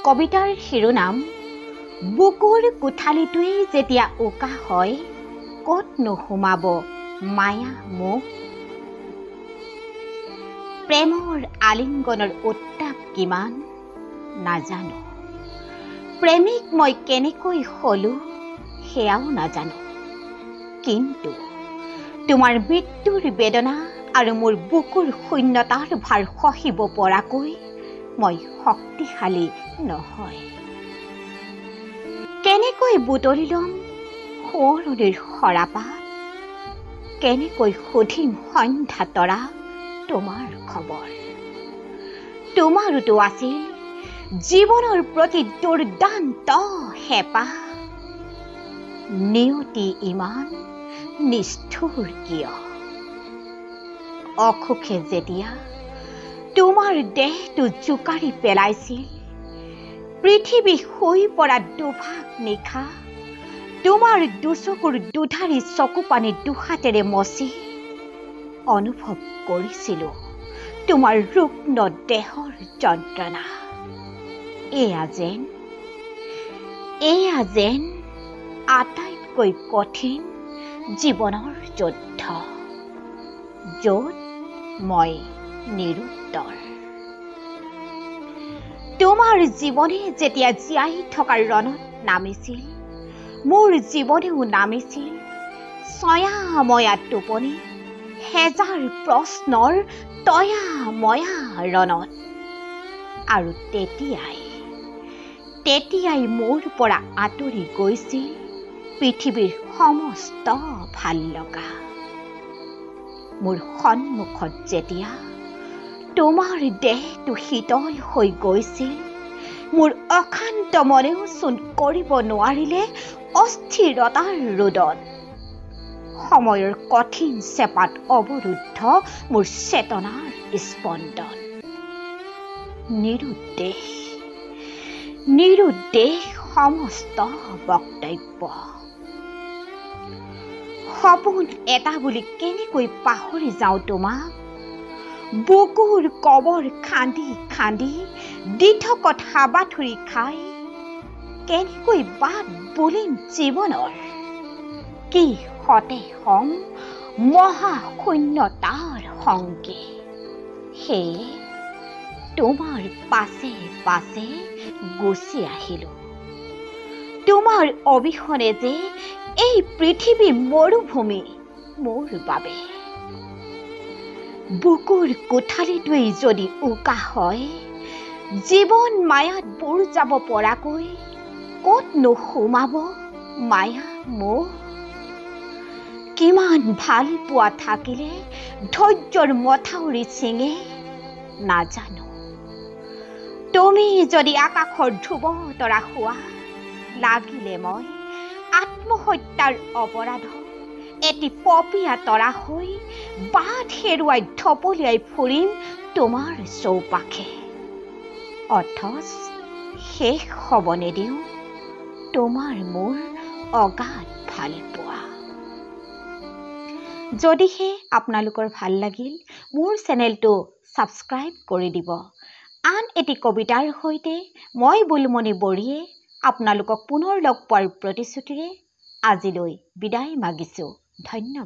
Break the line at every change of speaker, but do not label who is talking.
কবিতাৰ শিৰোনাম বুকুৰ কোঠালিটোৱে যেতিয়া উকা হয় ক'ত নোসোমাব মায়া মোহ। প্ৰেমৰ আলিংগনৰ উত্তাপ কিমান নাজানো, প্ৰেমিক মই কেনেকৈ হলো সেয়াও নাজানো, কিন্তু তোমাৰ মৃত্যুৰ বেদনা আৰু মোৰ বুকুৰ শূন্যতাৰ ভাৰ সহিব পৰাকৈ মই শক্তিশালী নহয়। কেনেকৈ বুটলি ল'ম সোঁৱৰণিৰ সৰাপাত, কেনেকৈ সুধিম সন্ধ্যা তৰা তোমাৰ খবৰ। তোমাৰোতো আছিল জীৱনৰ প্ৰতি দুৰ্দান্ত হেঁপাহ, নিয়তি ইমান নিষ্ঠুৰ কিয়? অসুখে যেতিয়া তোমাৰ দেহটো জোকাৰি পেলাইছিল, পৃথিৱী শুই পৰা দুভাগ নিশা তোমাৰ দুচকুৰ দুধাৰি চকুপানী দুহাতেৰে মচি অনুভৱ কৰিছিলো তোমাৰ ৰুগ্ন দেহৰ যন্ত্ৰণা। এয়া যেন আটাইতকৈ কঠিন জীৱনৰ যুদ্ধ, য'ত মই নিৰুত্তৰ। তোমাৰ জীৱনে যেতিয়া জীয়াই থকাৰ ৰণত নামিছিল, মোৰ জীৱনেও নামিছিল ছয়াময়া টোপনি, হেজাৰ প্ৰশ্নৰ তয়াময়া ৰণত। আৰু তেতিয়াই মোৰ পৰা আঁতৰি গৈছিল পৃথিৱীৰ সমস্ত ভাল লগা। মোৰ সন্মুখত যেতিয়া তোমাৰ দেহটো শীতল হৈ গৈছিল, মোৰ অশান্ত মনেও চোন কৰিব নোৱাৰিলে অস্থিৰতাৰ ৰোদন। সময়ৰ কঠিন চেপাত অৱৰুদ্ধ মোৰ চেতনাৰ স্পন্দন। নিৰুদ্দেশ সমস্ত বক্তব্য। সপোন এটা বুলি কেনেকৈ পাহৰি যাওঁ তোমাক, বুকুৰ কবৰ খান্দি খান্দি দিঠকত হাবাথুৰি খাই কেনেকৈ বাট বুলিম জীৱনৰ। কি হতে হম মহাশূন্যতাৰ সংগী, সেয়ে তোমাৰ পাছে পাছে গুচি আহিলো। তোমাৰ অবিহনে যে এই পৃথিৱী মৰুভূমি মোৰ বাবে। বুকুৰ কোঠালিটোৱেই যদি উকা হয়, জীৱন মায়াত বুৰ যাব পৰাকৈ ক'ত নোসোমাব মায়া মোহ। কিমান ভাল পোৱা থাকিলে ধৈৰ্যৰ মথাউৰি ছিঙে নাজানো। তুমি যদি আকাশৰ ধ্ৰুৱ তৰা হোৱা, লাগিলে মই আত্মহত্যাৰ অপৰাধ এটি পপীয়া তৰা হৈ বাট হেৰুৱাই ঢপলিয়াই ফুৰিম তোমাৰ চৌপাশে, অথচ শেষ হ'ব নিদিওঁ তোমাৰ মোৰ অগাধ ভাল পোৱা। যদিহে আপোনালোকৰ ভাল লাগিল, মোৰ চেনেলটো ছাবস্ক্ৰাইব কৰি দিব। আন এটি কবিতাৰ সৈতে মই বুলমণি বৰিয়ে আপোনালোকক পুনৰ লগ পোৱাৰ প্ৰতিশ্ৰুতিৰে আজিলৈ বিদায় মাগিছোঁ। ধন্যবাদ।